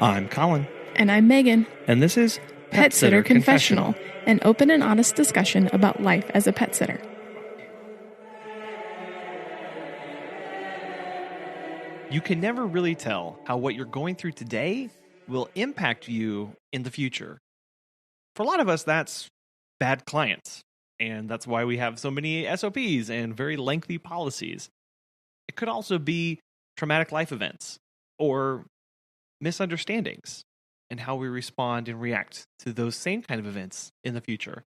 I'm Colin. And I'm Megan. And this is Pet Sitter Confessional, an open and honest discussion about life as a pet sitter. You can never really tell how what you're going through today will impact you in the future. For a lot of us, that's bad clients. And that's why we have so many SOPs and very lengthy policies. It could also be traumatic life events or misunderstandings and how we respond and react to those same kind of events in the future.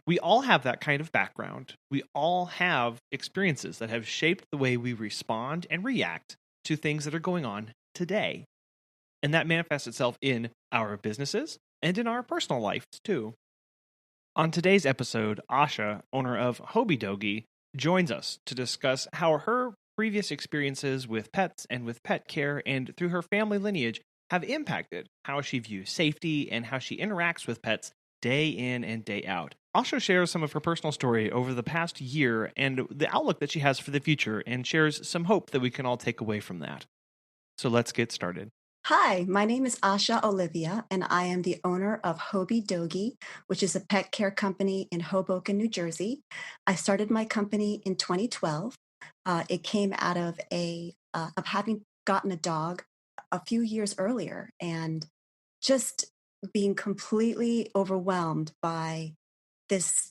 We all have that kind of background. We all have experiences that have shaped the way we respond and react to things that are going on today. And that manifests itself in our businesses and in our personal lives too. On today's episode, Asha, owner of Hoby Dogy, joins us to discuss how her previous experiences with pets and with pet care and through her family lineage have impacted how she views safety and how she interacts with pets day in and day out. Asha shares some of her personal story over the past year and the outlook that she has for the future and shares some hope that we can all take away from that. So let's get started. Hi, my name is Asha Olivia, and I am the owner of Hoby Dogy, which is a pet care company in Hoboken, New Jersey. I started my company in 2012. It came out of of having gotten a dog a few years earlier and just being completely overwhelmed by this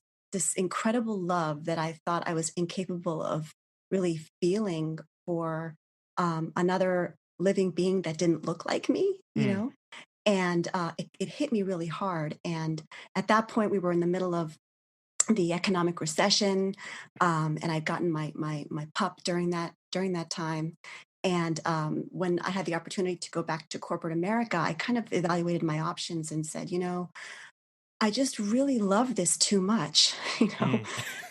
incredible love that I thought I was incapable of really feeling for another living being that didn't look like me, you know? And it hit me really hard. And at that point, we were in the middle of the economic recession, and I'd gotten my pup during that time. And when I had the opportunity to go back to corporate America, I kind of evaluated my options and said, I just really love this too much,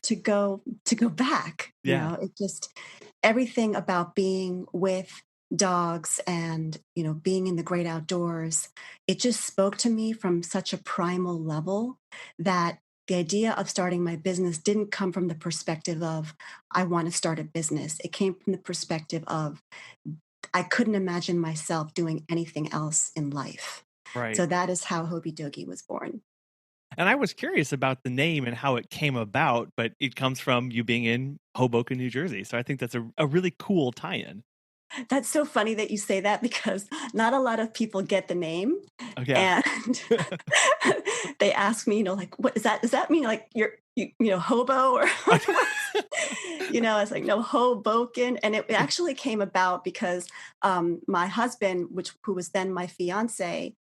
to go back. Yeah. It just everything about being with dogs and being in the great outdoors, it just spoke to me from such a primal level that the idea of starting my business didn't come from the perspective of I want to start a business. It came from the perspective of I couldn't imagine myself doing anything else in life. Right. So that is how Hoby Dogy was born. And I was curious about the name and how it came about, but it comes from you being in Hoboken, New Jersey. So I think that's a really cool tie-in. That's so funny that you say that because not a lot of people get the name. Okay. And they ask me, what is that? Does that mean like you're hobo or what? I was like, no, Hoboken. And it actually came about because my husband, who was then my fiance,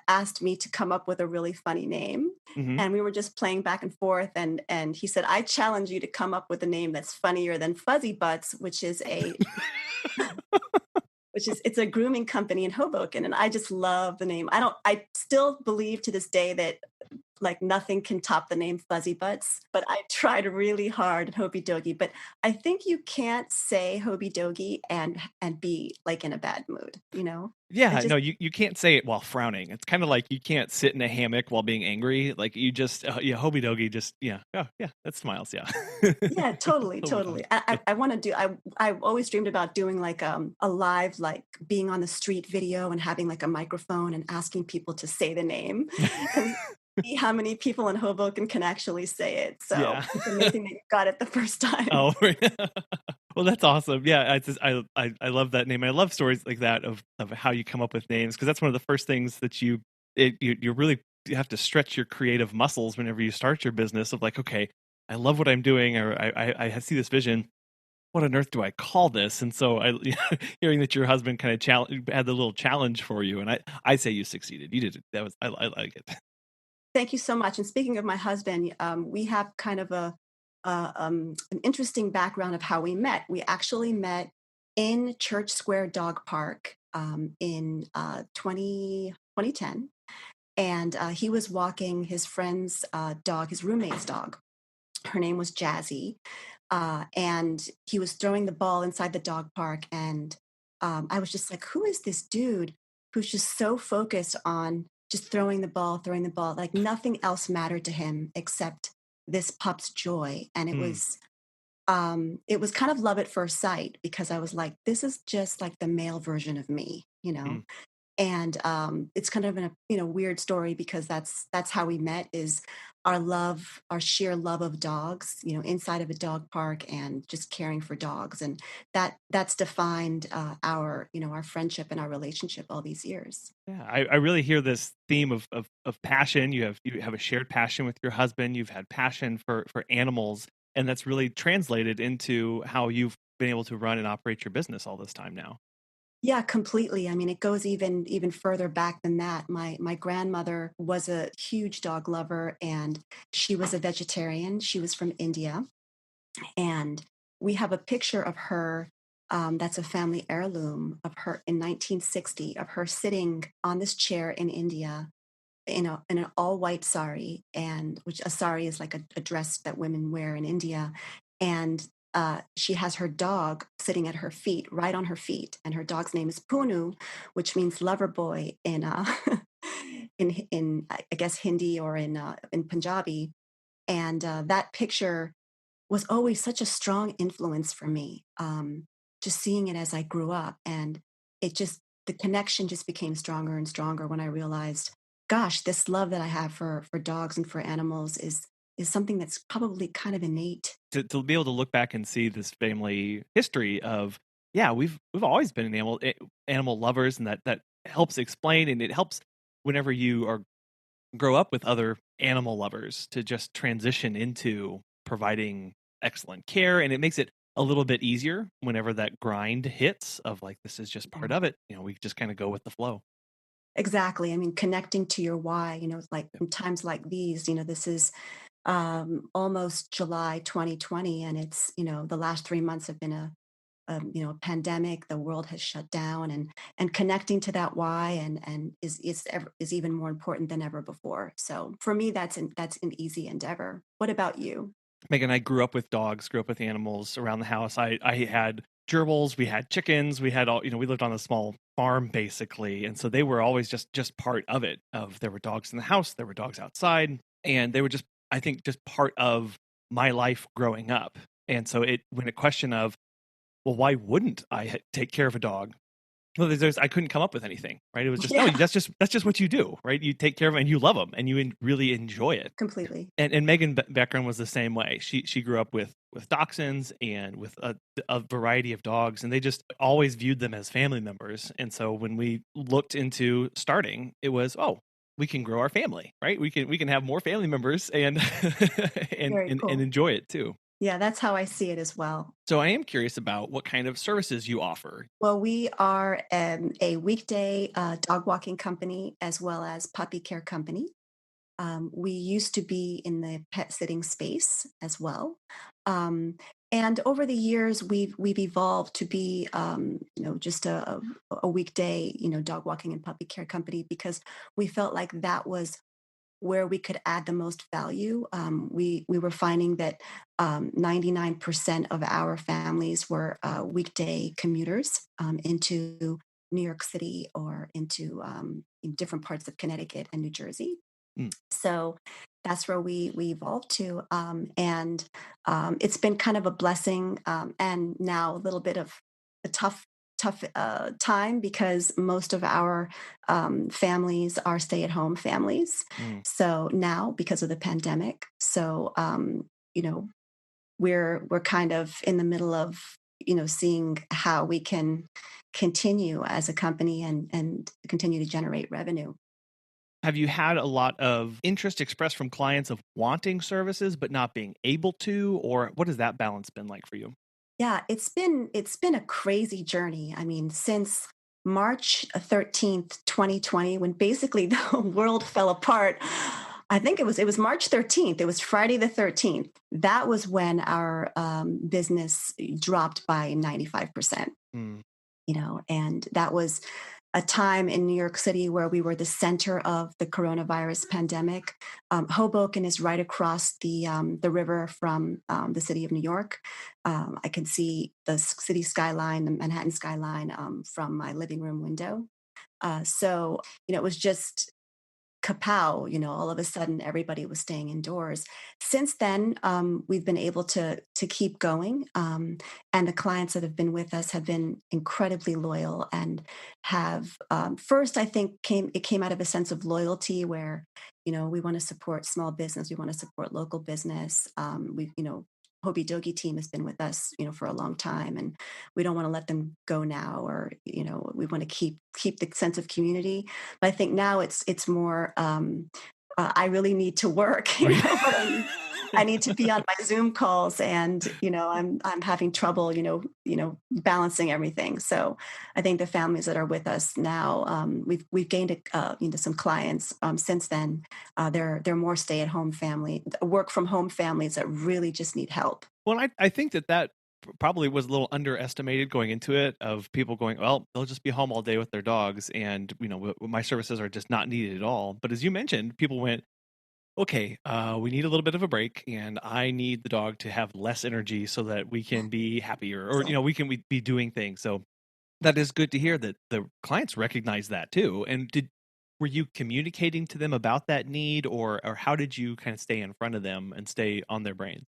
asked me to come up with a really funny name. Mm-hmm. And we were just playing back and forth. And he said, I challenge you to come up with a name that's funnier than Fuzzy Butts, which is it's a grooming company in Hoboken. And I just love the name. I still believe to this day that like nothing can top the name Fuzzy Butts, but I tried really hard in Hoby Dogy. But I think you can't say Hoby Dogy and be like in a bad mood, Yeah, no, you can't say it while frowning. It's kind of like you can't sit in a hammock while being angry. Like you just, Hoby Dogy just, that smiles, yeah. Yeah, totally. I want to do, I've always dreamed about doing like a live, like being on the street video and having like a microphone and asking people to say the name. And see how many people in Hoboken can actually say it. So yeah. It's amazing that you got it the first time. Oh, well, that's awesome. Yeah, I love that name. I love stories like that of how you come up with names because that's one of the first things that you really have to stretch your creative muscles whenever you start your business of like, okay, I love what I'm doing or I see this vision. What on earth do I call this? And so hearing that your husband kind of had the little challenge for you, and I say you succeeded. You did it. That was I like it. Thank you so much. And speaking of my husband, we have kind of an interesting background of how we met. We actually met in Church Square Dog Park in 2010. And he was walking his friend's dog, his roommate's dog. Her name was Jazzy. And he was throwing the ball inside the dog park. And I was just like, who is this dude who's just so focused on just throwing the ball, like nothing else mattered to him except this pup's joy. And it was kind of love at first sight because I was like, this is just like the male version of me, And it's kind of a weird story because that's how we met. Is our love, our sheer love of dogs, inside of a dog park and just caring for dogs, and that's defined our our friendship and our relationship all these years. Yeah, I really hear this theme of passion. You have a shared passion with your husband. You've had passion for animals, and that's really translated into how you've been able to run and operate your business all this time now. Yeah, completely. I mean, it goes even further back than that. My grandmother was a huge dog lover, and she was a vegetarian. She was from India, and we have a picture of her. That's a family heirloom of her in 1960, of her sitting on this chair in India in an all white sari, and which a sari is like a dress that women wear in India. And she has her dog sitting at her feet, right on her feet, and her dog's name is Punu, which means lover boy in in I guess Hindi or in Punjabi. And that picture was always such a strong influence for me. Just seeing it as I grew up, and it just the connection just became stronger and stronger when I realized, gosh, this love that I have for dogs and for animals is something that's probably kind of innate. To be able to look back and see this family history of, yeah, we've always been animal lovers, and that helps explain, and it helps whenever you are grow up with other animal lovers to just transition into providing excellent care, and it makes it a little bit easier whenever that grind hits of like, this is just part Yeah. of it. We just kind of go with the flow. Exactly. I mean, connecting to your why, like in times like these, this is almost July 2020, and it's, the last 3 months have been a pandemic. The world has shut down, and connecting to that why and is even more important than ever before. So for me, that's an easy endeavor. What about you? Megan and I grew up with dogs, grew up with animals around the house. I had gerbils, we had chickens, we had all, we lived on a small farm basically. And so they were always just part of it. Of there were dogs in the house, there were dogs outside, and they were just, I think, just part of my life growing up. And so it when a question of, well, why wouldn't I take care of a dog? Well, I couldn't come up with anything, right? It was just, no, Yeah, that's just what you do, right? You take care of it and you love them and you really enjoy it. completely. And Megan background was the same way. She grew up with dachshunds and with a variety of dogs, and they just always viewed them as family members. And so when we looked into starting, it was, oh, we can grow our family, right? We can have more family members and Very and cool. enjoy it too. Yeah, that's how I see it as well. So I am curious about what kind of services you offer. Well, we are a weekday dog walking company as well as puppy care company. We used to be in the pet sitting space as well. Um, and over the years, we've evolved to be, just a weekday, dog walking and puppy care company, because we felt like that was where we could add the most value. We were finding that 99% of our families were weekday commuters into New York City or into in different parts of Connecticut and New Jersey. Mm. So that's where we evolved to, and it's been kind of a blessing, and now a little bit of a tough time, because most of our families are stay-at-home families. Mm. So now, because of the pandemic, so you know we're kind of in the middle of seeing how we can continue as a company and continue to generate revenue. Have you had a lot of interest expressed from clients of wanting services but not being able to, or what has that balance been like for you? Yeah, it's been a crazy journey. I mean, since March 13th, 2020, when basically the world fell apart. I think it was March 13th. It was Friday the 13th. That was when our business dropped by 95%. Mm. And that was a time in New York City where we were the center of the coronavirus pandemic. Hoboken is right across the river from the city of New York. I can see the city skyline, the Manhattan skyline, from my living room window. So it was just kapow, all of a sudden everybody was staying indoors. Since then, we've been able to keep going, and the clients that have been with us have been incredibly loyal and have first, I think, came out of a sense of loyalty where we want to support small business, we want to support local business. We Hoby Dogy team has been with us, for a long time, and we don't want to let them go now, or we want to keep the sense of community. But I think now it's more. I really need to work, but I need to be on my Zoom calls, and I'm having trouble, balancing everything. So I think the families that are with us now, we've gained some clients since then. They're more stay at home work from home families that really just need help. Well, I think that probably was a little underestimated going into it, of people going, well, they'll just be home all day with their dogs, and my services are just not needed at all. But as you mentioned, people went, okay, we need a little bit of a break, and I need the dog to have less energy so that we can be happier, or So, we can be doing things. So that is good to hear that the clients recognize that too. And were you communicating to them about that need, or how did you kind of stay in front of them and stay on their brain?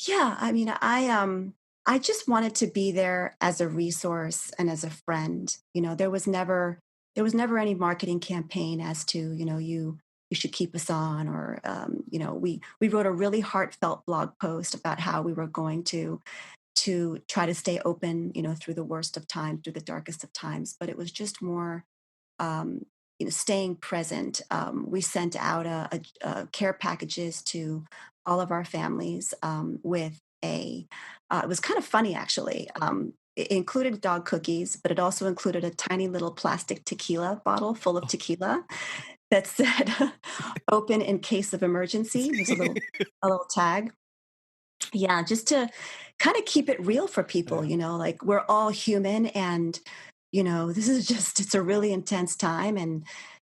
yeah, I mean, I just wanted to be there as a resource and as a friend. There was never any marketing campaign as to, you should keep us on, or we wrote a really heartfelt blog post about how we were going to try to stay open, through the worst of times, through the darkest of times. But it was just more um, staying present. We sent out care packages to all of our families with it was kind of funny actually. It included dog cookies, but it also included a tiny little plastic tequila bottle full of Oh. tequila that said open in case of emergency. There's a little tag. Yeah, just to kind of keep it real for people, Yeah. like we're all human, and this is just it's a really intense time, and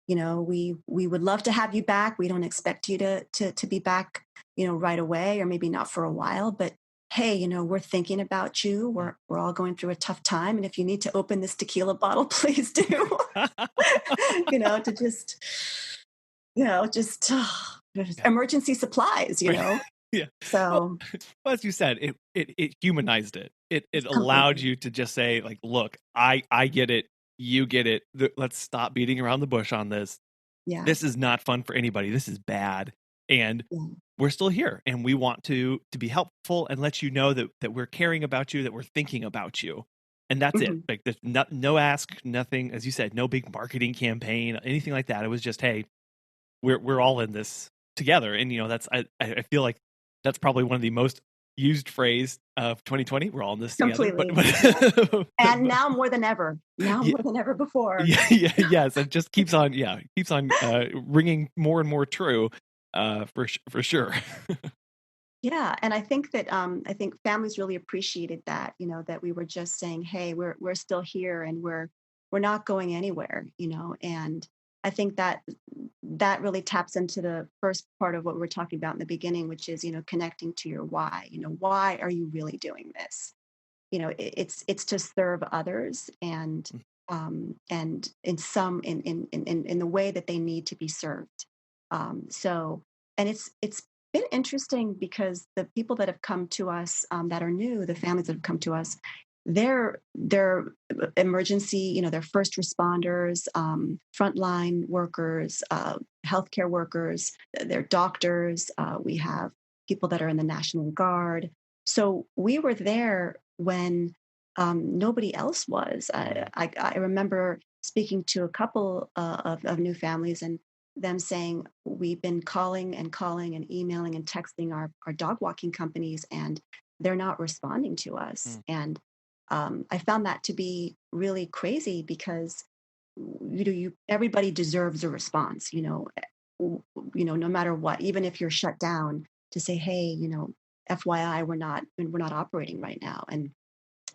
we would love to have you back. We don't expect you to be back, right away, or maybe not for a while, but hey, we're thinking about you. We're all going through a tough time, and if you need to open this tequila bottle, please do. To just Yeah. emergency supplies, Right. Yeah. Well, so well, as you said, it humanized it. It allowed completely. you to just say, like, look, I get it, you get it. Let's stop beating around the bush on this. Yeah. This is not fun for anybody. This is bad. And Yeah. we're still here, and we want to be helpful and let you know that we're caring about you, that we're thinking about you. And that's it. Mhm. Like, there's no ask, nothing, as you said, no big marketing campaign, anything like that. It was just, hey, we're all in this together. And that's I feel like that's probably one of the most used phrase of 2020. We're all in this together. But Completely. Yeah. but, And but now more than ever. Now yeah, more than ever before. yeah, yeah, yes, it just keeps on, keeps on ringing more and more true, for sure. Yeah, and I think families really appreciated that, that we were just saying, "Hey, we're still here, and we're not going anywhere," and I think that really taps into the first part of what we were talking about in the beginning, which is, connecting to your why. Why are you really doing this? It's to serve others, and in the way that they need to be served. So, and it's been interesting because the people that have come to us, that are new, the families that have come to us, they're emergency, they're first responders, frontline workers, healthcare workers, they're doctors. We have people that are in the National Guard. So we were there when nobody else was. Mm. I remember speaking to a couple of new families, and them saying, we've been calling and calling and emailing and texting our dog walking companies, and they're not responding to us. Mm. And I found that to be really crazy because everybody deserves a response, no matter what, even if you're shut down, to say, hey, FYI, we're not operating right now. And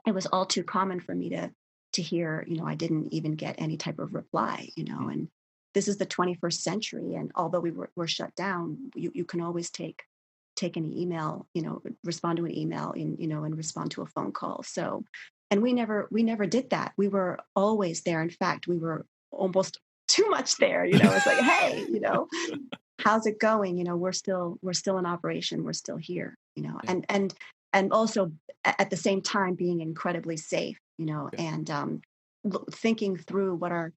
it was all too common for me to hear, I didn't even get any type of reply, Mm. and this is the 21st century. And although we're shut down, you can always take an email, respond to an email, and respond to a phone call. So, and we never did that. We were always there. In fact, we were almost too much there. It's like, hey, how's it going? We're still in operation. We're still here, Yeah. and also at the same time being incredibly safe, Yeah. and thinking through what our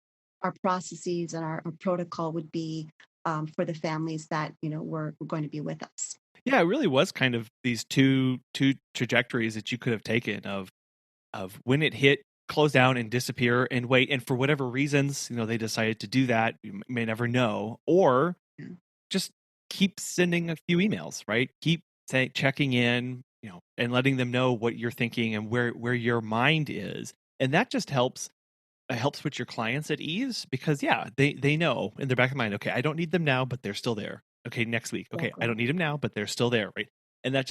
processes and our protocol would be for the families that, were going to be with us. Yeah, it really was kind of these two trajectories that you could have taken of when it hit, close down and disappear and wait. And for whatever reasons, they decided to do that. You may never know, or Yeah. just keep sending a few emails, right? Keep checking in, and letting them know what you're thinking and where your mind is, and that just helps. It helps put your clients at ease because they know in their back of the mind, okay, I don't need them now, but they're still there. Okay, next week, okay, I Exactly. don't need them now, but they're still there, right? And that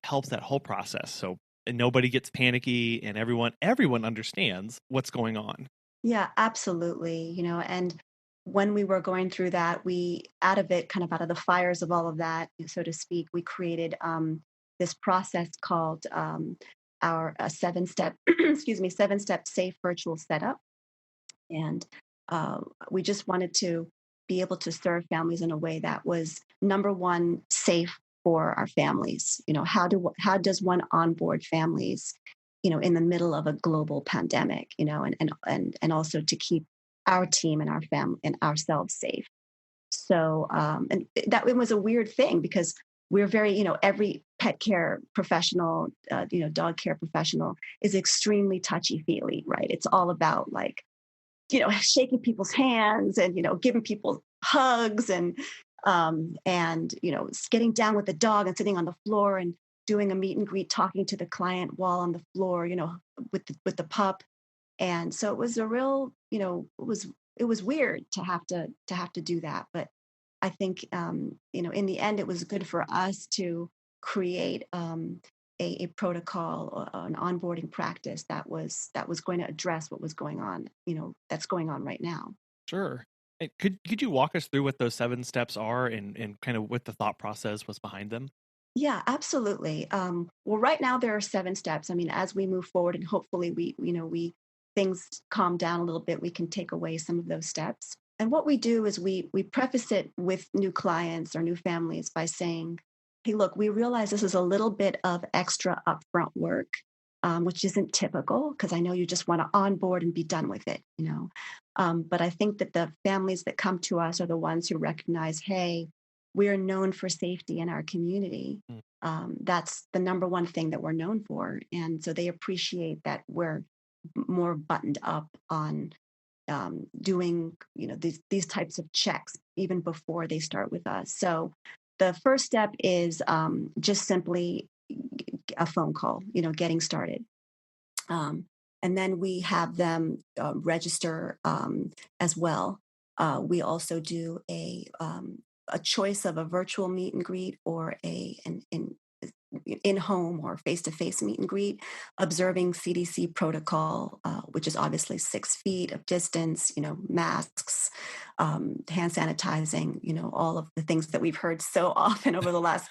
helps that whole process. So and nobody gets panicky, and everyone understands what's going on. Yeah, absolutely. And when we were going through that, we out of it, kind of out of the fires of all of that, so to speak, we created this process called our 7-step, excuse me, 7-step safe virtual setup. And uh, we just wanted to be able to serve families in a way that was, number one, safe for our families. How does one onboard families, in the middle of a global pandemic, and also to keep our team and our family and ourselves safe. So, and that it was a weird thing because we're very, every pet care professional, dog care professional is extremely touchy feely, right? It's all about like, shaking people's hands and, giving people hugs and, getting down with the dog and sitting on the floor and doing a meet and greet, talking to the client while on the floor, with the pup. And so it was a real, it was weird to have to do that. But I think, in the end, it was good for us to create a protocol or an onboarding practice that was going to address what was going on, that's going on right now. Sure. And could you walk us through what those 7 steps are and kind of what the thought process was behind them? Yeah, absolutely. Well, right now there are 7 steps. I mean, as we move forward and hopefully we things calm down a little bit, we can take away some of those steps. And what we do is we preface it with new clients or new families by saying, "Hey, look, we realize this is a little bit of extra upfront work, which isn't typical because I know you just want to onboard and be done with it. But I think that the families that come to us are the ones who recognize, hey, we're known for safety in our community. Mm. That's the number one thing that we're known for. And so they appreciate that we're more buttoned up on doing, these types of checks even before they start with us. So the first step is just simply a phone call, getting started. Um, and then we have them register as well. We also do a choice of a virtual meet and greet or an in-home or face-to-face meet and greet, observing CDC protocol, which is obviously 6 feet of distance, masks, hand sanitizing, all of the things that we've heard so often over the last,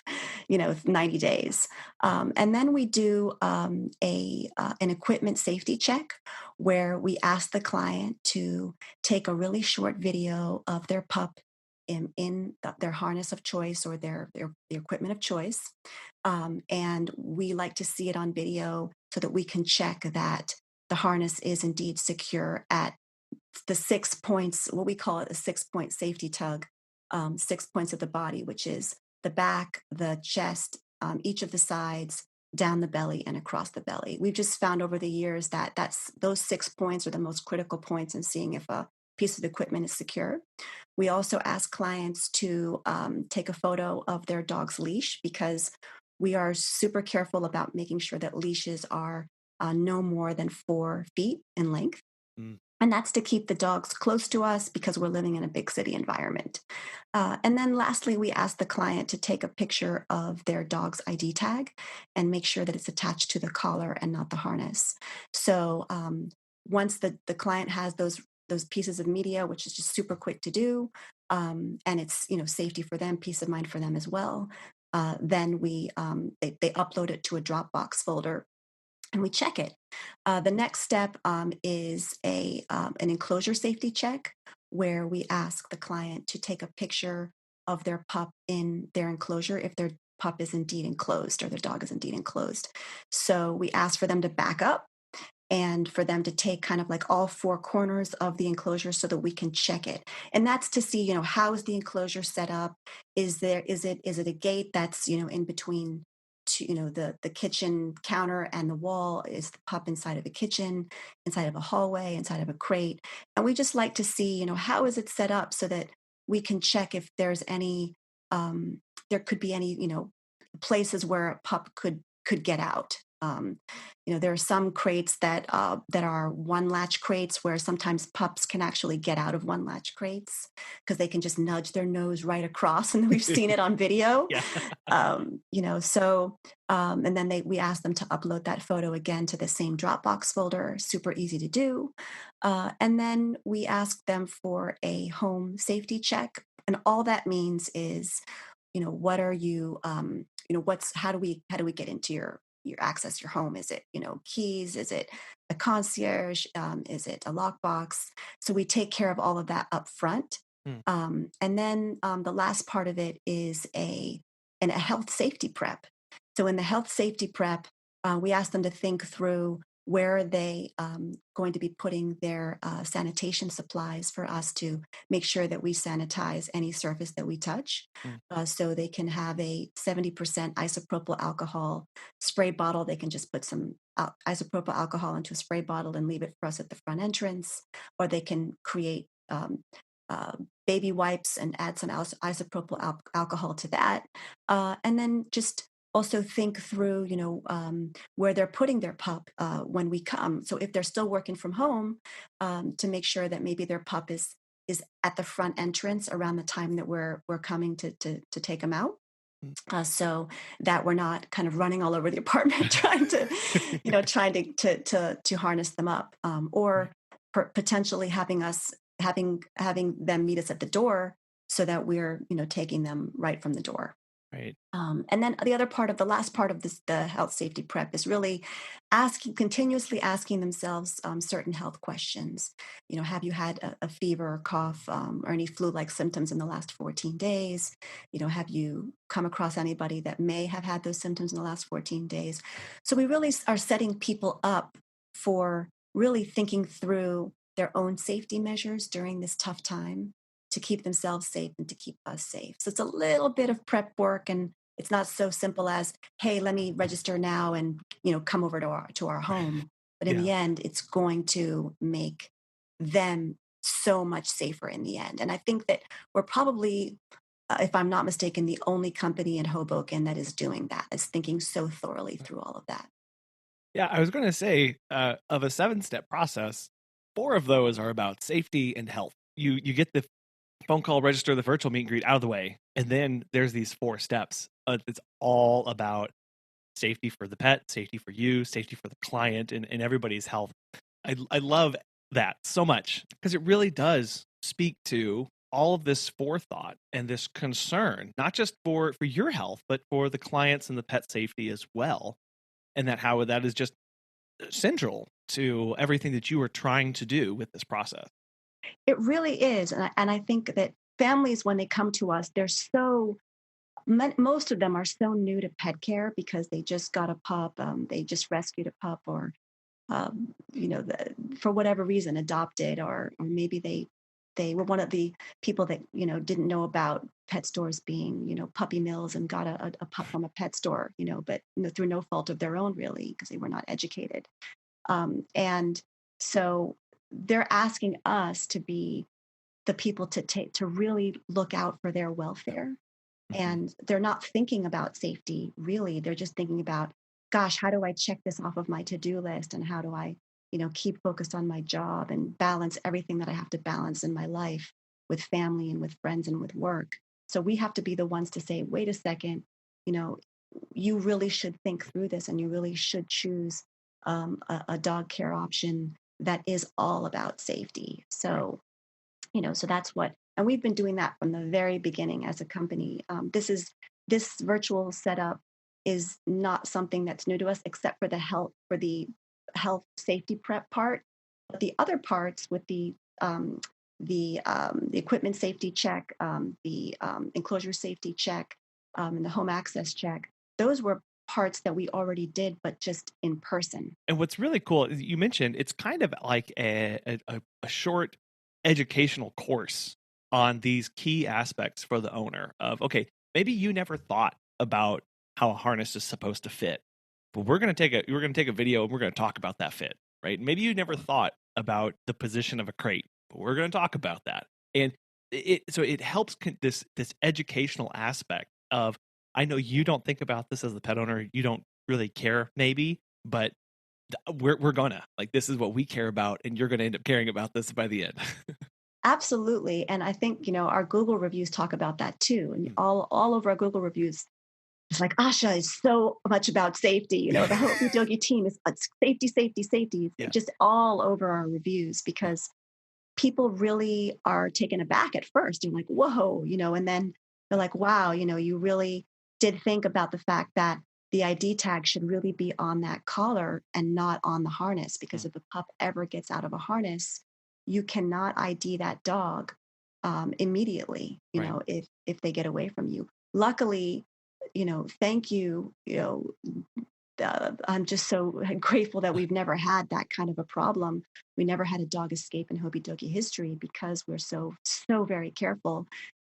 90 days. And then we do an equipment safety check where we ask the client to take a really short video of their pup in their harness of choice or their equipment of choice. And we like to see it on video so that we can check that the harness is indeed secure at the 6 points, what we call it a 6 point safety tug, 6 points of the body, which is the back, the chest, each of the sides, down the belly, and across the belly. We've just found over the years that those 6 points are the most critical points in seeing if a piece of equipment is secure. We also ask clients to take a photo of their dog's leash because we are super careful about making sure that leashes are no more than 4 feet in length. Mm. And that's to keep the dogs close to us because we're living in a big city environment. And then lastly, we ask the client to take a picture of their dog's ID tag and make sure that it's attached to the collar and not the harness. So once the client has those pieces of media, which is just super quick to do, and it's safety for them, peace of mind for them as well. Then they upload it to a Dropbox folder and we check it. The next step is an enclosure safety check, where we ask the client to take a picture of their pup in their enclosure if their pup is indeed enclosed or their dog is indeed enclosed. So we ask for them to back up and for them to take kind of like all four corners of the enclosure so that we can check it. And that's to see, how is the enclosure set up? Is it a gate that's, in between to, the kitchen counter and the wall? Is the pup inside of a kitchen, inside of a hallway, inside of a crate? And we just like to see, how is it set up so that we can check if there's any there could be any, places where a pup could get out. There are some crates that are one latch crates where sometimes pups can actually get out of one latch crates because they can just nudge their nose right across, and we've seen it on video. Yeah. And then we ask them to upload that photo again to the same Dropbox folder. Super easy to do. And then we ask them for a home safety check, and all that means is, what are you, how do we get into your access your home? Is it, keys? Is it a concierge? Is it a lockbox? So we take care of all of that up front. And then the last part of it is a health safety prep. So in the health safety prep, we ask them to think through where are they going to be putting their sanitation supplies for us to make sure that we sanitize any surface that we touch. So they can have a 70% isopropyl alcohol spray bottle. They can just put some isopropyl alcohol into a spray bottle and leave it for us at the front entrance. Or they can create baby wipes and add some isopropyl alcohol to that. And then just also think through, where they're putting their pup when we come. So if they're still working from home, to make sure that maybe their pup is at the front entrance around the time that we're coming to take them out. So that we're not kind of running all over the apartment trying to harness them up, or potentially having them meet us at the door so that we're taking them right from the door. Right. And then the last part of the health safety prep is really continuously asking themselves certain health questions. Have you had a fever or cough or any flu-like symptoms in the last 14 days? Have you come across anybody that may have had those symptoms in the last 14 days? So we really are setting people up for really thinking through their own safety measures during this tough time, to keep themselves safe and to keep us safe. So it's a little bit of prep work, and it's not so simple as, hey, let me register now and, come over to our home. But in the end, it's going to make them so much safer in the end. And I think that we're probably, if I'm not mistaken, the only company in Hoboken that is doing that, is thinking so thoroughly through all of that. Yeah, I was going to say, of a 7-step process, 4 of those are about safety and health. You get the phone call, register, the virtual meet and greet out of the way, and then there's these 4 steps. It's all about safety for the pet, safety for you, safety for the client, and everybody's health. I love that so much because it really does speak to all of this forethought and this concern, not just for your health, but for the clients and the pet safety as well. And how that is just central to everything that you are trying to do with this process. It really is. And I think that families, when they come to us, most of them are so new to pet care because they just got a pup, they just rescued a pup, or, for whatever reason, adopted, or maybe they were one of the people that, didn't know about pet stores being, puppy mills, and got a pup from a pet store, but through no fault of their own, really, because they were not educated. And so they're asking us to be the people to really look out for their welfare. And they're not thinking about safety, really. They're just thinking about, gosh, how do I check this off of my to-do list? And how do I, keep focused on my job and balance everything that I have to balance in my life with family and with friends and with work? So we have to be the ones to say, wait a second, you really should think through this, and you really should choose a dog care option that is all about safety. So, so that's and we've been doing that from the very beginning as a company. This virtual setup is not something that's new to us, except for the health safety prep part. But the other parts with the the equipment safety check, the enclosure safety check, and the home access check. Those were parts that we already did, but just in person. And what's really cool is you mentioned it's kind of like a short educational course on these key aspects for the owner of, okay, maybe you never thought about how a harness is supposed to fit, but we're going to take a video and we're going to talk about that fit, right? Maybe you never thought about the position of a crate, but we're going to talk about that. And so it helps this educational aspect of, I know you don't think about this as the pet owner, you don't really care maybe, but we're gonna, like, this is what we care about, and you're gonna end up caring about this by the end. Absolutely. And I think, our Google reviews talk about that too. And all over our Google reviews, it's like Asha is so much about safety. The Hoby Dogy team is safety, safety, safety. Yeah. Just all over our reviews, because people really are taken aback at first. They're like, whoa, and then they're like, wow, you really did think about the fact that the ID tag should really be on that collar and not on the harness, because if a pup ever gets out of a harness, you cannot ID that dog immediately, Right. if they get away from you. Luckily, thank you, I'm just so grateful that we've never had that kind of a problem. We never had a dog escape in Hoby Dogy history, because we're so very careful.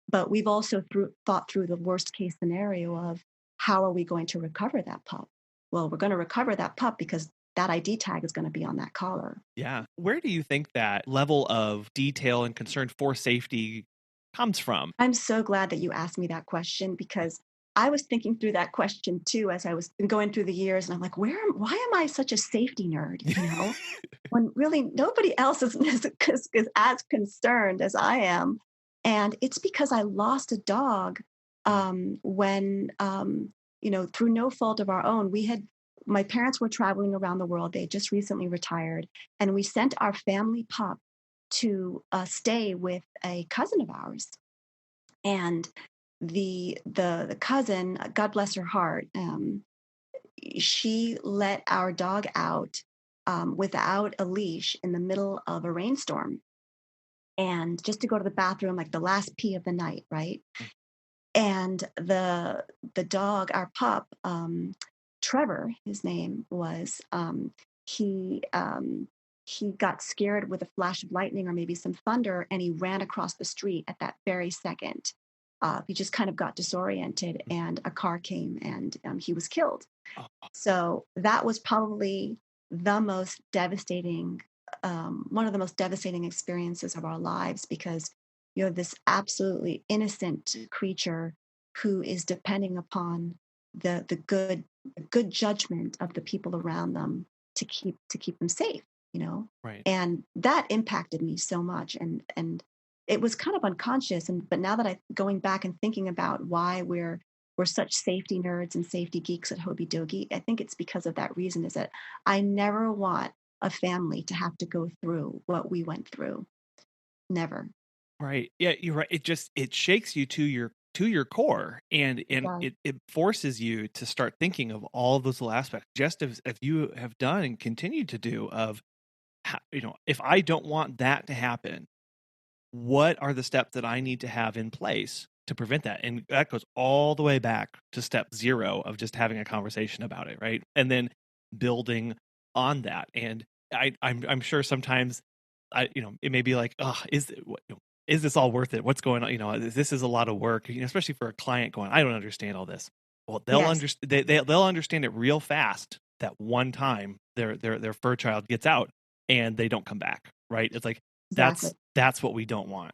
But we've also thought through the worst case scenario of, how are we going to recover that pup? Well, we're going to recover that pup because that ID tag is going to be on that collar. Yeah. Where do you think that level of detail and concern for safety comes from? I'm so glad that you asked me that question, because I was thinking through that question too as I was going through the years, and I'm like, why am I such a safety nerd? When really nobody else is as concerned as I am. And it's because I lost a dog when, through no fault of our own. My parents were traveling around the world. They had just recently retired. And we sent our family pup to stay with a cousin of ours. And the cousin, God bless her heart, she let our dog out without a leash in the middle of a rainstorm, and just to go to the bathroom, like the last pee of the night, right? And the dog, our pup, Trevor, his name was, he got scared with a flash of lightning or maybe some thunder, and he ran across the street at that very second. He just kind of got disoriented, and a car came, and he was killed. Oh, So that was probably the most devastating, one of the most devastating experiences of our lives, because you have this absolutely innocent creature who is depending upon the good judgment of the people around them to keep them safe, right. and that impacted me so much, and it was kind of unconscious, but now that I'm going back and thinking about why we're such safety nerds and safety geeks at Hoby Dogy, I think it's because of that reason, is that I never want a family to have to go through what we went through. Never. Right. Yeah, you're right. It shakes you to your core, and Right. it forces you to start thinking of all of those little aspects, just as you have done and continue to do, of how, if I don't want that to happen, what are the steps that I need to have in place to prevent that? And that goes all the way back to step 0 of just having a conversation about it, right? And then building on that. And I'm sure sometimes it may be like, oh, is this all worth it? What's going on? This is a lot of work, especially for a client going, I don't understand all this. Well, they'll Yes, understand. They'll understand it real fast. That one time their fur child gets out and they don't come back, right? It's like, exactly. that's what we don't want.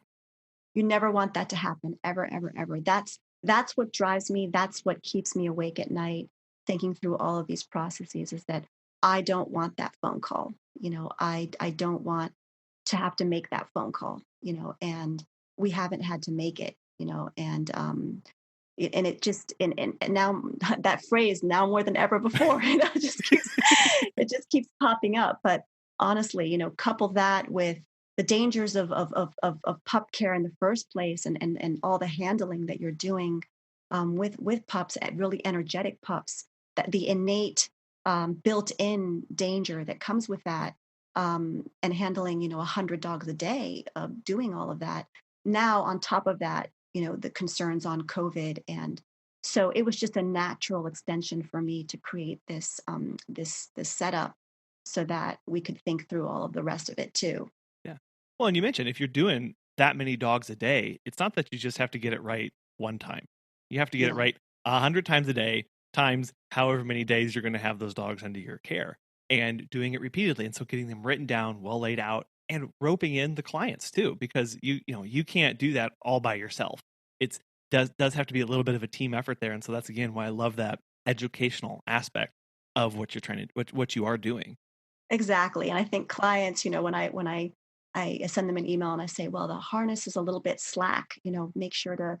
You never want that to happen, ever, ever, ever. That's what drives me. That's what keeps me awake at night, thinking through all of these processes, is that I don't want that phone call. I don't want to have to make that phone call, and we haven't had to make it, and and it just, and now that phrase, now more than ever before, it just keeps popping up. But honestly, couple that with the dangers of pup care in the first place, and all the handling that you're doing with pups, really energetic pups, that the innate built-in danger that comes with that, and handling, 100 dogs a day of doing all of that. Now, on top of that, the concerns on COVID. And so it was just a natural extension for me to create this setup so that we could think through all of the rest of it too. Yeah. Well, and you mentioned if you're doing that many dogs a day, it's not that you just have to get it right one time. You have to get it Yeah, right 100 times a day, times however many days you're going to have those dogs under your care, and doing it repeatedly. And so getting them written down, well laid out, and roping in the clients too, because you can't do that all by yourself. It's does have to be a little bit of a team effort there. And so that's again why I love that educational aspect of what you're trying to what you are doing. exactly. And I think clients, when I send them an email and I say, well, the harness is a little bit slack, make sure to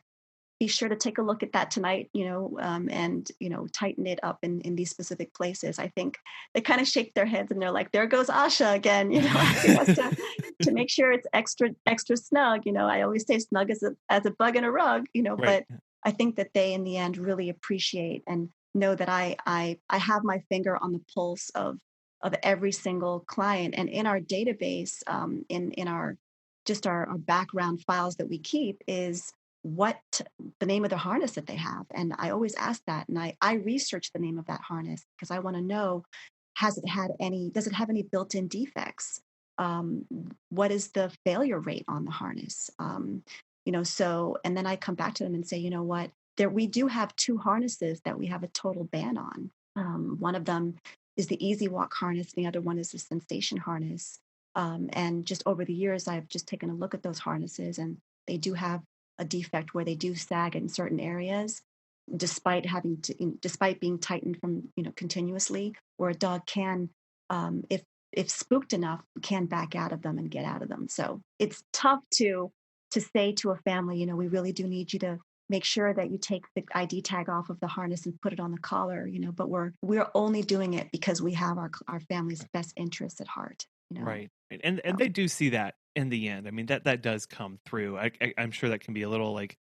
be sure to take a look at that tonight, and tighten it up in these specific places. I think they kind of shake their heads and they're like, "There goes Asha again," asking us to make sure it's extra snug. I always say snug as a bug in a rug, Right. but I think that they in the end really appreciate and know that I have my finger on the pulse of every single client. And in our database, in our just our background files that we keep is what the name of the harness that they have. And I always ask that. And I research the name of that harness because I want to know, does it have any built-in defects? Um, what is the failure rate on the harness? And then I come back to them and say, you know what, we do have two harnesses that we have a total ban on. One of them is the Easy Walk harness, and the other one is the Sensation harness. And just over the years, I've just taken a look at those harnesses, and they do have a defect where they do sag in certain areas, despite being tightened from continuously, where a dog can, if spooked enough, can back out of them and get out of them. So it's tough to say to a family, we really do need you to make sure that you take the ID tag off of the harness and put it on the collar, but we're only doing it because we have our family's best interests at heart, Right. And so. they do see that in the end. I mean, that does come through. I'm sure that can be a little like,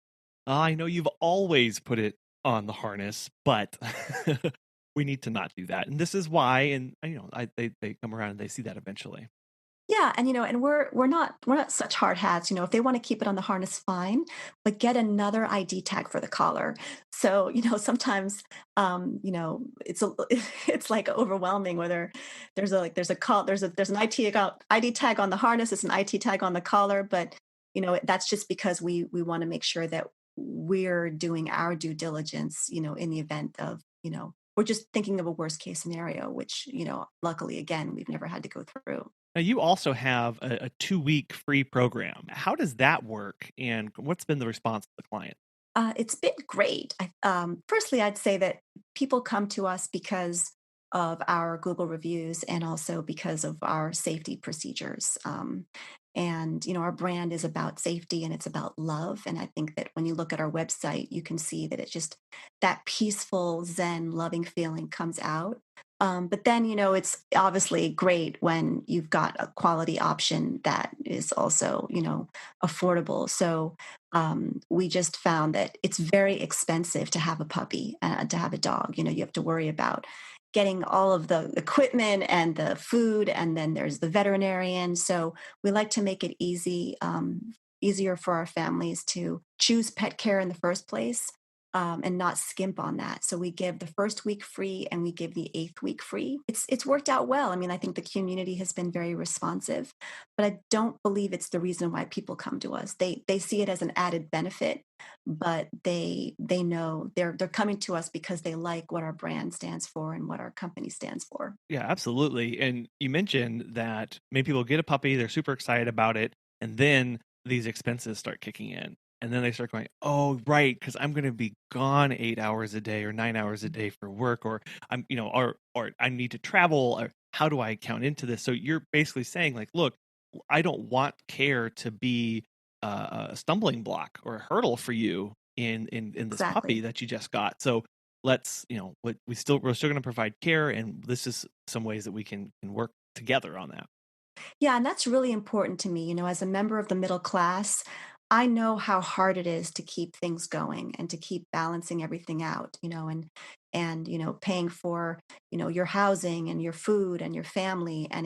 "Oh, I know you've always put it on the harness, but we need to not do that." And this is why. And they come around and they see that eventually. Yeah, and we're not such hard hats. If they want to keep it on the harness, fine, but get another ID tag for the collar. So sometimes, it's like overwhelming. Whether there's an ID tag on the harness, it's an IT tag on the collar, but that's just because we want to make sure that we're doing our due diligence. In the event of we're just thinking of a worst case scenario, which luckily again we've never had to go through. Now, you also have a 2-week free program. How does that work? And what's been the response of the client? It's been great. Firstly, I'd say that people come to us because of our Google reviews and also because of our safety procedures. And our brand is about safety and it's about love. And I think that when you look at our website, you can see that it's just that peaceful, Zen, loving feeling comes out. But then, it's obviously great when you've got a quality option that is also, affordable. So we just found that it's very expensive to have a puppy, to have a dog. You have to worry about getting all of the equipment and the food, and then there's the veterinarian. So we like to make it easier for our families to choose pet care in the first place, and not skimp on that. So we give the first week free and we give the eighth week free. It's worked out well. I mean, I think the community has been very responsive, but I don't believe it's the reason why people come to us. They see it as an added benefit, but they know they're coming to us because they like what our brand stands for and what our company stands for. Yeah, absolutely. And you mentioned that many people get a puppy, they're super excited about it, and then these expenses start kicking in. And then they start going, "Oh, right, because I'm going to be gone 8 hours a day or 9 hours a day for work, or or I need to travel. Or how do I count into this?" So you're basically saying, like, "Look, I don't want care to be a stumbling block or a hurdle for you in this puppy Exactly. that you just got. So let's we're still going to provide care, and this is some ways that we can work together on that." Yeah, and that's really important to me. As a member of the middle class, I know how hard it is to keep things going and to keep balancing everything out, and paying for, your housing and your food and your family. And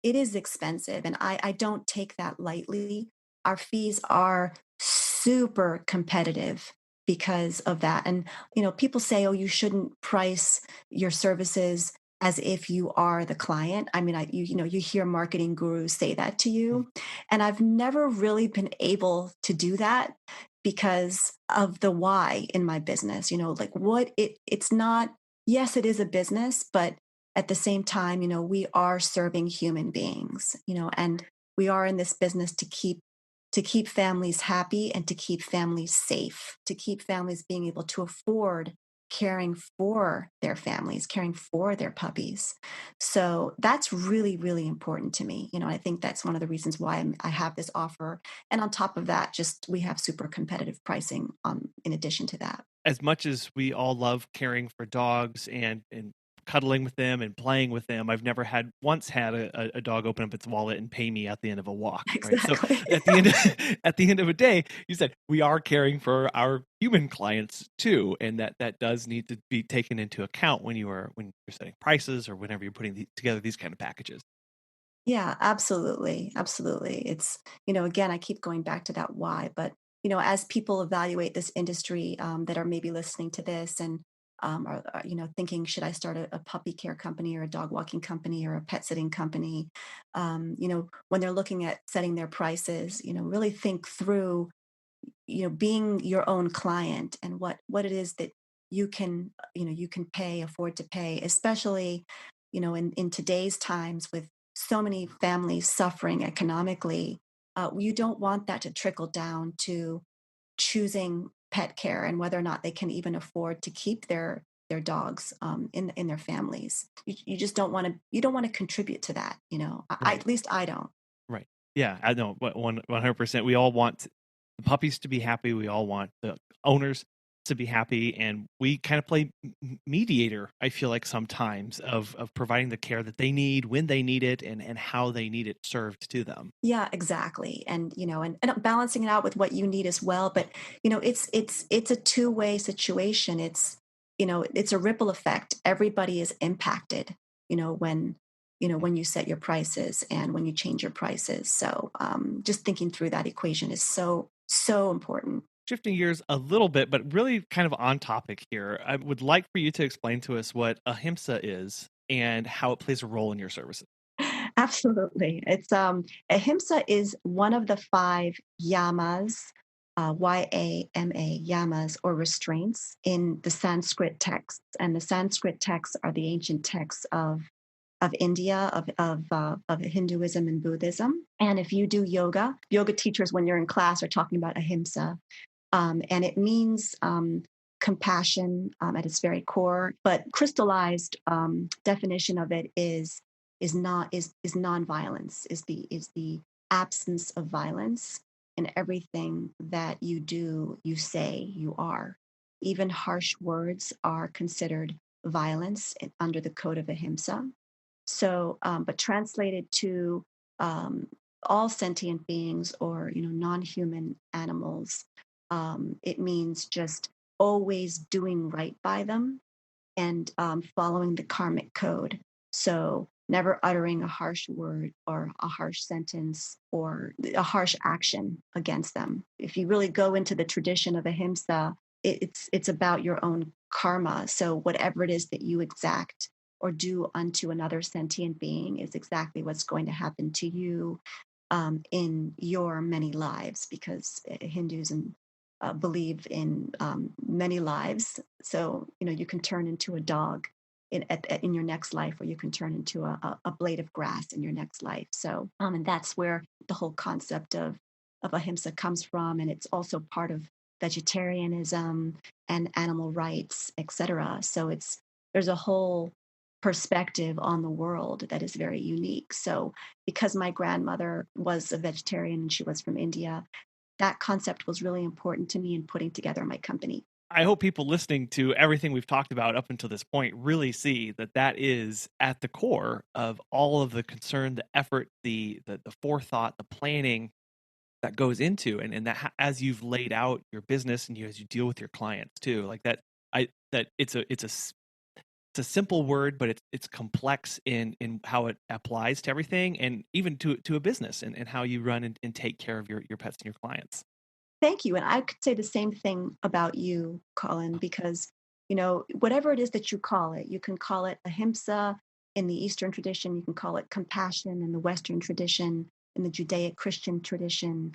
it is expensive, and I don't take that lightly. Our fees are super competitive because of that. And people say, "Oh, you shouldn't price your services as if you are the client." I mean, you hear marketing gurus say that to Mm. you, and I've never really been able to do that because of the why in my business. Like it's not. Yes, it is a business, but at the same time, we are serving human beings, and we are in this business to keep families happy and to keep families safe, to keep families being able to afford caring for their families, caring for their puppies. So that's really, really important to me. I think that's one of the reasons why I have this offer. And on top of that, just we have super competitive pricing in addition to that. As much as we all love caring for dogs and cuddling with them and playing with them, I've never once had a dog open up its wallet and pay me at the end of a walk, right? So Exactly. at the end at the end of a day, you said we are caring for our human clients too, and that does need to be taken into account when you're setting prices or whenever you're putting together these kind of packages. Yeah, absolutely. Absolutely. Again, I keep going back to that why, but, as people evaluate this industry that are maybe listening to this and thinking, should I start a puppy care company or a dog walking company or a pet sitting company? When they're looking at setting their prices, really think through, being your own client and what it is that you can afford to pay, especially in today's times with so many families suffering economically. You don't want that to trickle down to choosing pet care and whether or not they can even afford to keep their dogs in their families. You just don't want to contribute to that. Right. At least I don't. Right. Yeah, I know. 100%. We all want the puppies to be happy. We all want the owners to be happy, and we kind of play mediator. I feel like sometimes of providing the care that they need when they need it and how they need it served to them. Yeah, exactly. And balancing it out with what you need as well. But, it's a two-way situation. It's a ripple effect. Everybody is impacted, when you set your prices and when you change your prices. So just thinking through that equation is so, so important. Shifting gears a little bit, but really kind of on topic here, I would like for you to explain to us what ahimsa is and how it plays a role in your services. Absolutely. It's ahimsa is one of the five yamas, yama, yamas or restraints in the Sanskrit texts. And the Sanskrit texts are the ancient texts of India, of Hinduism and Buddhism. And if you do yoga teachers, when you're in class, are talking about ahimsa, and it means compassion at its very core. But crystallized definition of it is nonviolence, is the absence of violence in everything that you do, you say, you are. Even harsh words are considered violence under the code of ahimsa. So, but translated to um, all sentient beings or non-human animals, it means just always doing right by them and following the karmic code. So never uttering a harsh word or a harsh sentence or a harsh action against them. If you really go into the tradition of ahimsa, it's about your own karma. So whatever it is that you exact or do unto another sentient being is exactly what's going to happen to you in your many lives, because Hindus and believe in many lives. So you can turn into a dog in your next life, or you can turn into a blade of grass in your next life. So and that's where the whole concept of ahimsa comes from, and it's also part of vegetarianism and animal rights, etc. So there's a whole perspective on the world that is very unique. So because my grandmother was a vegetarian and she was from India, that concept was really important to me in putting together my company. I hope people listening to everything we've talked about up until this point really see that that is at the core of all of the concern, the effort, the forethought, the planning that goes into and that as you've laid out your business and as you deal with your clients too, like that, it's a a simple word, but it's complex in how it applies to everything, and even to a business, and how you run and take care of your pets and your clients. Thank you. And I could say the same thing about you, Colin, because, whatever it is that you can call it ahimsa in the Eastern tradition, you can call it compassion in the Western tradition, in the Judaic Christian tradition,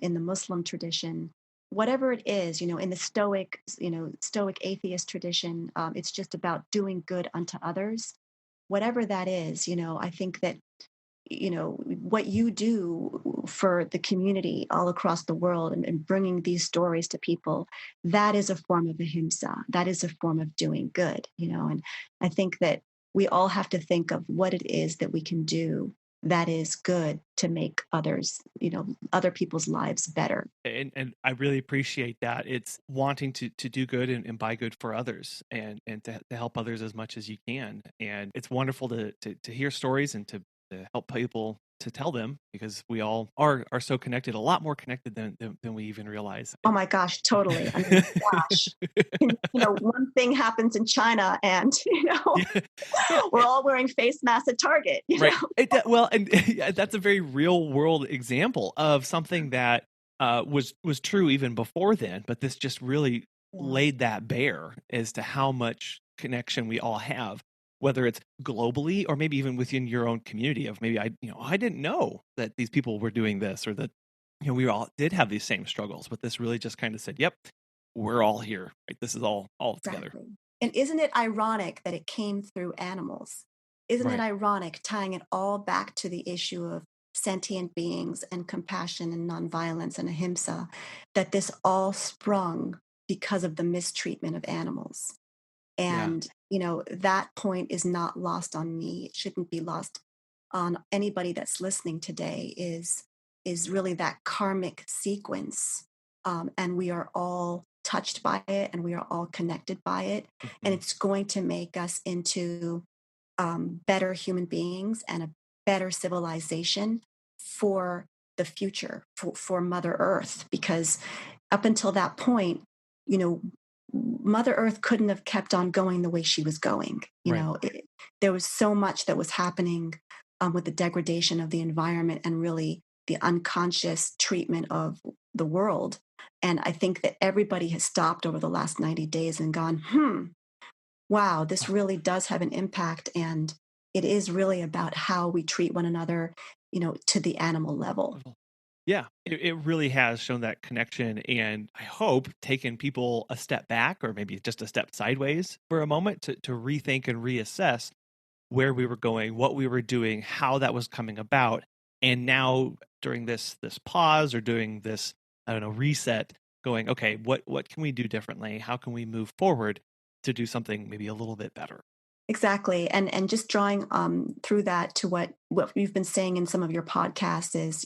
in the Muslim tradition, whatever it is, in the Stoic atheist tradition, it's just about doing good unto others. Whatever that is, I think that what you do for the community all across the world, and bringing these stories to people, that is a form of ahimsa, that is a form of doing good, and I think that we all have to think of what it is that we can do that is good to make others, other people's lives better. And I really appreciate that. It's wanting to do good and buy good for others, and to help others as much as you can. And it's wonderful to hear stories and to help people, to tell them, because we all are so connected, a lot more connected than we even realize. Oh my gosh, totally. I mean, gosh, one thing happens in China, and Yeah. Yeah. we're all wearing face masks at Target. Right. Well, and yeah, that's a very real world example of something that was true even before then, but this just really Yeah. laid that bare as to how much connection we all have, whether it's globally or maybe even within your own community. Of maybe I didn't know that these people were doing this, or that we all did have these same struggles, but this really just kind of said, "Yep, we're all here. Right? This is all together." Exactly. And isn't it ironic that it came through animals? Isn't it Right. ironic, tying it all back to the issue of sentient beings and compassion and nonviolence and ahimsa, that this all sprung because of the mistreatment of animals? Yeah. And, that point is not lost on me. It shouldn't be lost on anybody that's listening today, is really that karmic sequence. And we are all touched by it, and we are all connected by it. And Mhm. it's going to make us into better human beings and a better civilization for the future, for Mother Earth. Because up until that point, you know, Mother Earth couldn't have kept on going the way she was going. Right. There was so much that was happening with the degradation of the environment, and really the unconscious treatment of the world. And I think that everybody has stopped over the last 90 days and gone, wow, this really does have an impact. And it is really about how we treat one another, to the animal level. Yeah, it really has shown that connection, and I hope taken people a step back, or maybe just a step sideways for a moment, to rethink and reassess where we were going, what we were doing, how that was coming about. And now during this pause, or doing this, I don't know, reset, going, okay, what can we do differently? How can we move forward to do something maybe a little bit better? Exactly. And just drawing through that to what we've been saying in some of your podcasts is,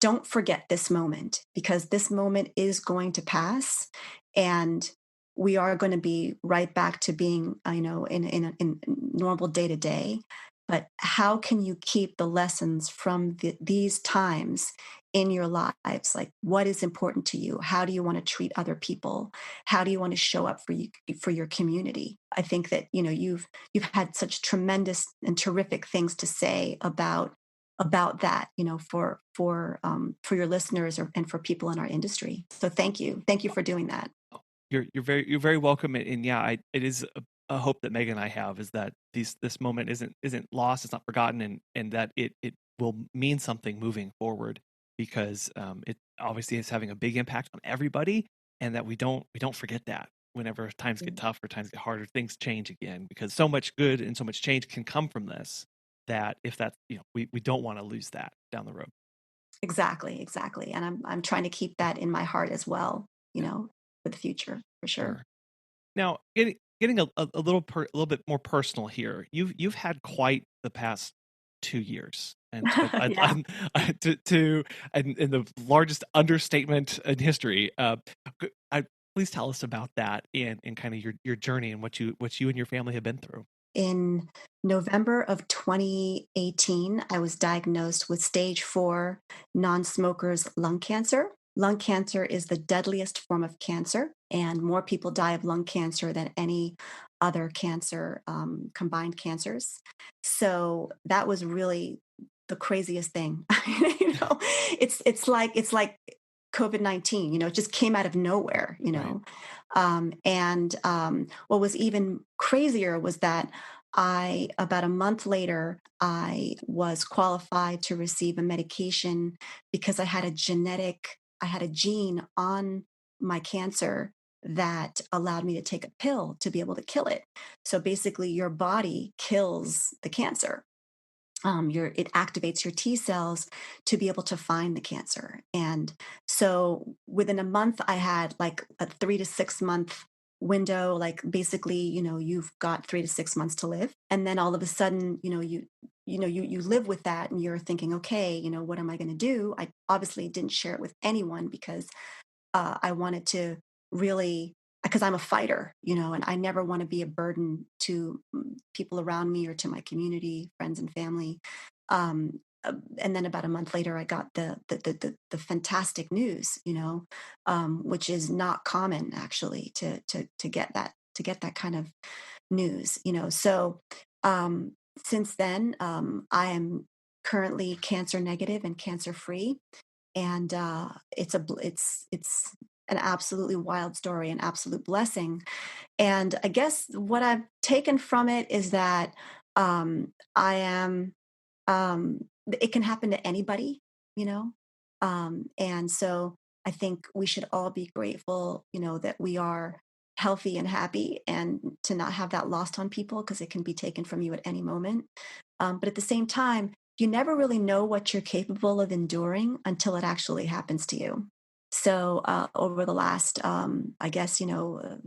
don't forget this moment, because this moment is going to pass, and we are going to be right back to being, in normal day to day. But how can you keep the lessons from these times in your lives? Like, what is important to you? How do you want to treat other people? How do you want to show up for your community? I think that, you've had such tremendous and terrific things to say about that, for your listeners, and for people in our industry. So thank you for doing that. You're very welcome, and yeah, it is a hope that Megan and I have, is that this moment isn't lost, it's not forgotten, and that it will mean something moving forward, because it obviously is having a big impact on everybody, and that we don't forget that whenever times get tough or times get harder, things change again, because so much good and so much change can come from this, that if that's, we don't want to lose that down the road. Exactly. And I'm trying to keep that in my heart as well, Yeah, for the future, for sure. sure. Now, getting a little bit more personal here. You've had quite the past 2 years, and so Yeah. in the largest understatement in history. Please tell us about that, and kind of your journey, and what you and your family have been through. In November of 2018, I was diagnosed with stage 4 non-smokers lung cancer. Lung cancer is the deadliest form of cancer, and more people die of lung cancer than any other cancer, combined cancers. So that was really the craziest thing. It's like COVID-19, it just came out of nowhere, Right. and what was even crazier was that about a month later, I was qualified to receive a medication because I had a gene on my cancer that allowed me to take a pill to be able to kill it. So basically, your body kills the cancer. It activates your T cells to be able to find the cancer. And so within a month, I had like a 3 to 6 month window. Like basically, you've got 3 to 6 months to live, and then all of a sudden, you live with that, and you're thinking, okay, what am I going to do? I obviously didn't share it with anyone because I wanted to really, because I'm a fighter, and I never want to be a burden to people around me or to my community, friends and family. And then about a month later, I got the fantastic news, which is not common actually to get that kind of news, So since then, I am currently cancer negative and cancer free, and it's an absolutely wild story, an absolute blessing. And I guess what I've taken from it is that I am it can happen to anybody, you know and so I think we should all be grateful, that we are healthy and happy, and to not have that lost on people, because it can be taken from you at any moment. But at the same time, you never really know what you're capable of enduring until it actually happens to you. So over the last, I guess,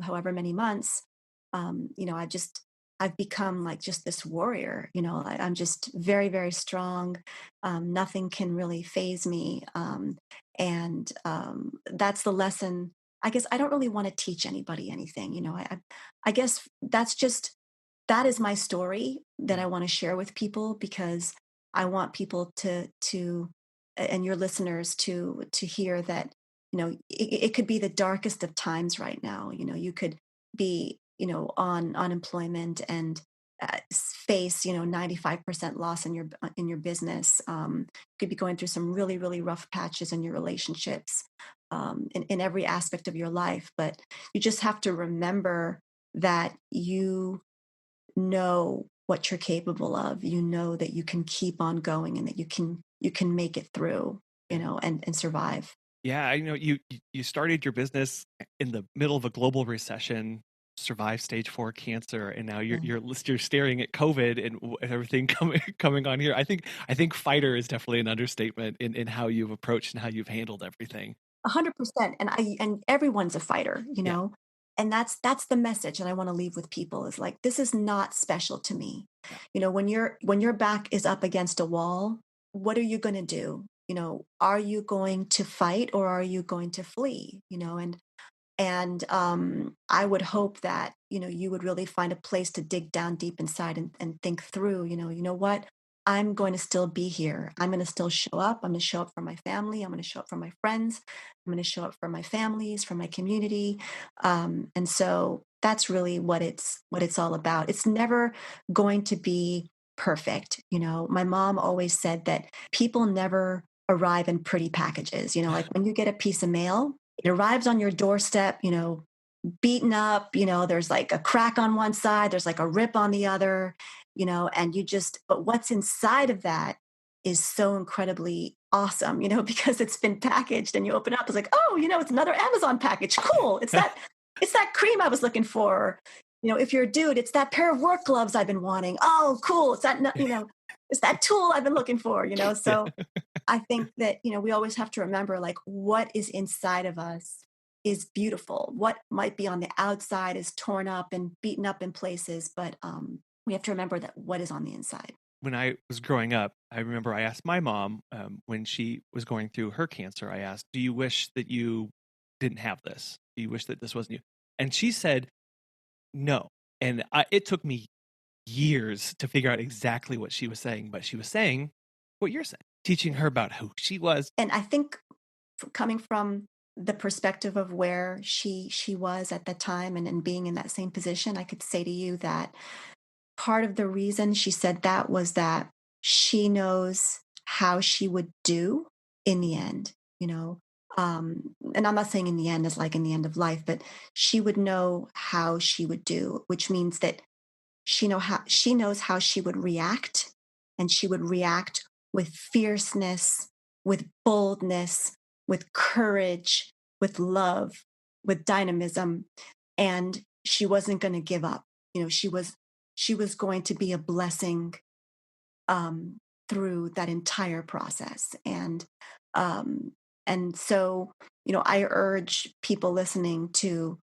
however many months, I've become like just this warrior. I'm just very, very strong. Nothing can really phase me. And that's the lesson. I guess I don't really want to teach anybody anything. I guess that is my story that I want to share with people, because I want people to and your listeners to hear that, it could be the darkest of times right now. You could be, on unemployment and face, 95% loss in your business. Could be going through some really, really rough patches in your relationships, in every aspect of your life. But you just have to remember that you know what you're capable of. You know that you can keep on going, and that you can make it through, and survive. Yeah, I know you started your business in the middle of a global recession, survived stage 4 cancer, and now Yeah. you're staring at COVID and everything coming on here. I think fighter is definitely an understatement in how you've approached and how you've handled everything. 100%. And everyone's a fighter, Yeah. and that's the message that I want to leave with people, is like, this is not special to me. Yeah. When your back is up against a wall, what are you going to do? Are you going to fight, or are you going to flee? And I would hope that, you would really find a place to dig down deep inside, and think through, what? I'm going to still be here. I'm going to still show up. I'm going to show up for my family. I'm going to show up for my friends. I'm going to show up for my families, for my community. And so that's really what it's all about. It's never going to be perfect. My mom always said that people never arrive in pretty packages. Like when you get a piece of mail, it arrives on your doorstep, beaten up, there's like a crack on one side, there's like a rip on the other, and but what's inside of that is so incredibly awesome, because it's been packaged, and you open it up, it's like, oh, it's another Amazon package. Cool. It's that cream I was looking for. If you're a dude, it's that pair of work gloves I've been wanting. Oh, cool. It's that tool I've been looking for, Yeah. so I think that, we always have to remember, like, what is inside of us is beautiful. What might be on the outside is torn up and beaten up in places, but we have to remember that what is on the inside. When I was growing up, I remember I asked my mom, when she was going through her cancer, I asked, "Do you wish that you didn't have this? Do you wish that this wasn't you?" And she said, "No." And it took me years to figure out exactly what she was saying, but she was saying what you're saying, teaching her about who she was. And I think, coming from the perspective of where she was at that time and being in that same position, I could say to you that part of the reason she said that was that she knows how she would do in the end, you know. And I'm not saying in the end as like in the end of life, but she would know how she would do, which means that she knows how she would react, and she would react with fierceness, with boldness, with courage, with love, with dynamism, and she wasn't going to give up. She was going to be a blessing, um, through that entire process. Um, and so, I urge people listening to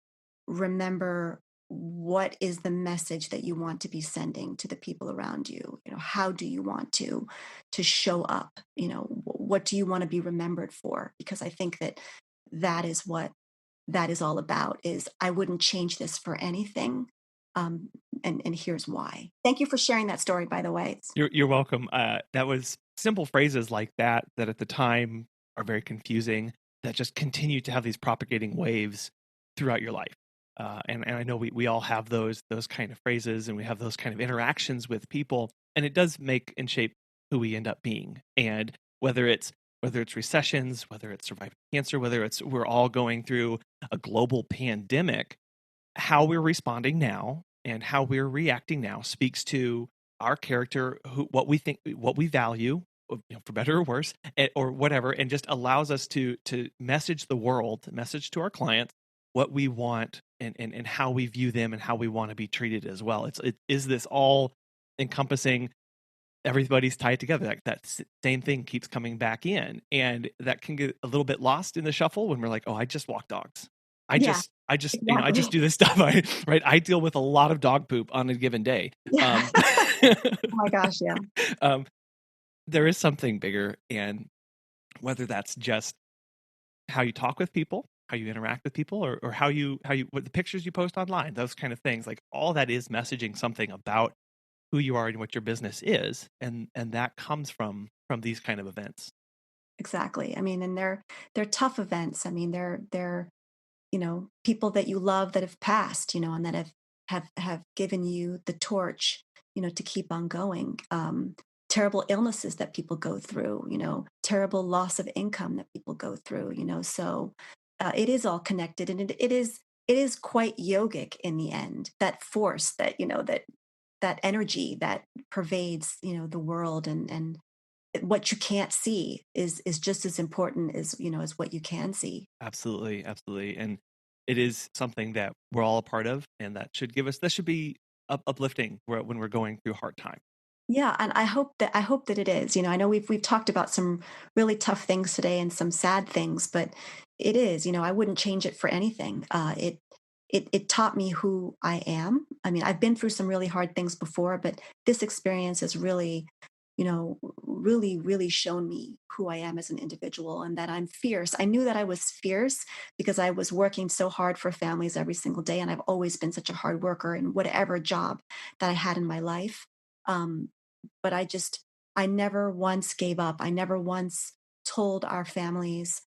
remember what is the message that you want to be sending to the people around you. How do you want to show up? What do you want to be remembered for? Because I think that is what that is all about. Is I wouldn't change this for anything. um, and here's why. Thank you for sharing that story, by the way. You're welcome. That was simple phrases like that at the time are very confusing, that just continue to have these propagating waves throughout your life. And I know we all have those kind of phrases, and we have those kind of interactions with people, and it does make and shape who we end up being. And whether it's recessions, whether it's surviving cancer, whether it's we're all going through a global pandemic, how we're responding now and how we're reacting now speaks to our character, what we think, what we value, for better or worse, or whatever, and just allows us to message the world, message to our clients what we want, and how we view them and how we want to be treated as well. It is this all encompassing. Everybody's tied together. Like that same thing keeps coming back in, and that can get a little bit lost in the shuffle when we're like, oh, I just walk dogs. I Yeah, just, I just, I just exactly. do this stuff. Right. I deal with a lot of dog poop on a given day. Yeah. Oh my gosh, yeah. um, there is something bigger, and whether that's just how you talk with people, how you interact with people, or how you what the pictures you post online, those kind of things, like all that is messaging something about who you are and what your business is, and that comes from these kind of events. Exactly. I mean, and they're tough events. I mean, they're people that you love that have passed, and that have given you the torch, to keep on going. Terrible illnesses that people go through, terrible loss of income that people go through, so it is all connected, and it is quite yogic in the end. That force that energy that pervades, the world, and what you can't see is just as important as what you can see. Absolutely, absolutely, and it is something that we're all a part of, and that should be uplifting when we're going through hard time. Yeah, and I hope that it is. I know we've talked about some really tough things today and some sad things, but it is. I wouldn't change it for anything. It taught me who I am. I mean, I've been through some really hard things before, but this experience has really shown me who I am as an individual, and that I'm fierce. I knew that I was fierce because I was working so hard for families every single day, and I've always been such a hard worker in whatever job that I had in my life. Um, but I never once gave up. I never once told our families,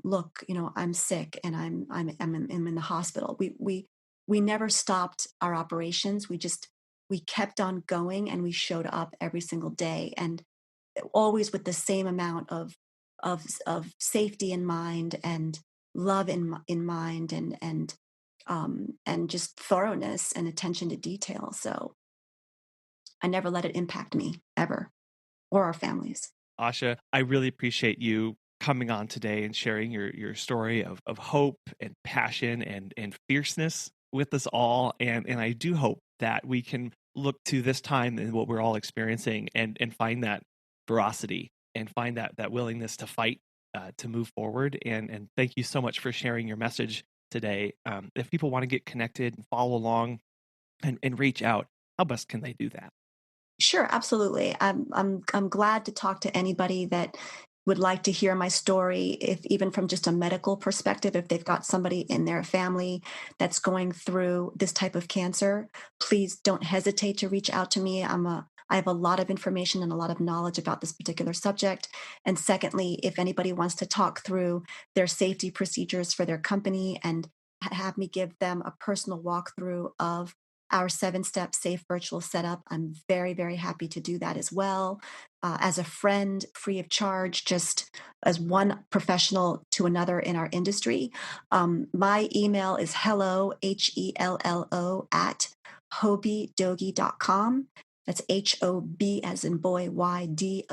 look, I'm sick and I'm in the hospital. We never stopped our operations. We kept on going, and we showed up every single day, and always with the same amount of safety in mind, and love in mind, and just thoroughness and attention to detail. So I never let it impact me ever, or our families. Asha, I really appreciate you coming on today and sharing your story of hope and passion and fierceness with us all. And I do hope that we can look to this time and what we're all experiencing, and find that veracity, and find that willingness to fight, to move forward. And thank you so much for sharing your message today. If people want to get connected and follow along, and reach out, how best can they do that? Sure, absolutely. I'm glad to talk to anybody that would like to hear my story, if even from just a medical perspective. If they've got somebody in their family that's going through this type of cancer, please don't hesitate to reach out to me. I have a lot of information and a lot of knowledge about this particular subject. And secondly, if anybody wants to talk through their safety procedures for their company and have me give them a personal walkthrough of our 7-step safe virtual setup, I'm very, very happy to do that as well. As a friend, free of charge, just as one professional to another in our industry. My email is hello, HELLO, at hobydogy.com. That's HOB as in boy, YDOGY.com.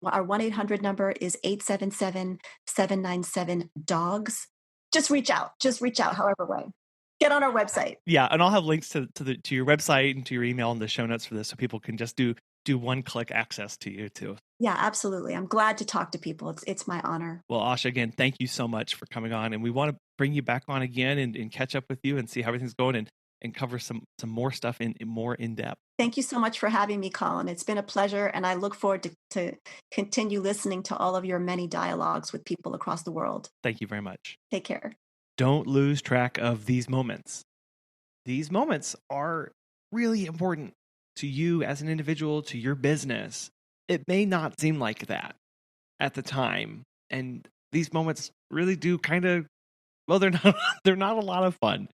Our 1-800 number is 877-797-DOGS. Just reach out however way. Get on our website. Yeah, and I'll have links to your website and to your email in the show notes for this, so people can just do one-click access to you too. Yeah, absolutely. I'm glad to talk to people. It's my honor. Well, Asha, again, thank you so much for coming on, and we want to bring you back on again and catch up with you and see how everything's going and cover some more stuff more in depth. Thank you so much for having me, Colin. It's been a pleasure, and I look forward to continue listening to all of your many dialogues with people across the world. Thank you very much. Take care. Don't lose track of these moments. These moments are really important to you as an individual, to your business. It may not seem like that at the time. And these moments really do they're not a lot of fun.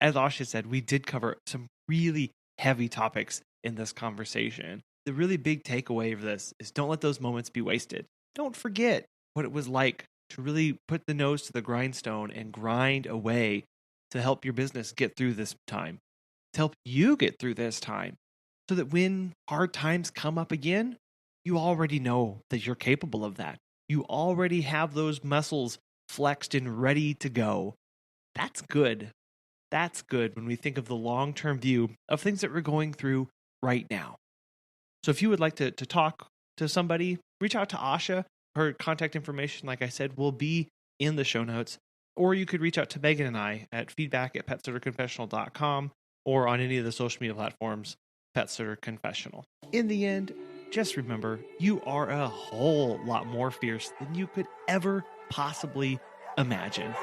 As Asha said, we did cover some really heavy topics in this conversation. The really big takeaway of this is don't let those moments be wasted. Don't forget what it was like to really put the nose to the grindstone and grind away to help your business get through this time, to help you get through this time, so that when hard times come up again, you already know that you're capable of that. You already have those muscles flexed and ready to go. That's good. That's good when we think of the long-term view of things that we're going through right now. So if you would like to talk to somebody, reach out to Asha. Her contact information, like I said, will be in the show notes. Or you could reach out to Megan and I at feedback@PetSitterConfessional.com or on any of the social media platforms, Pet Sitter Confessional. In the end, just remember, you are a whole lot more fierce than you could ever possibly imagine.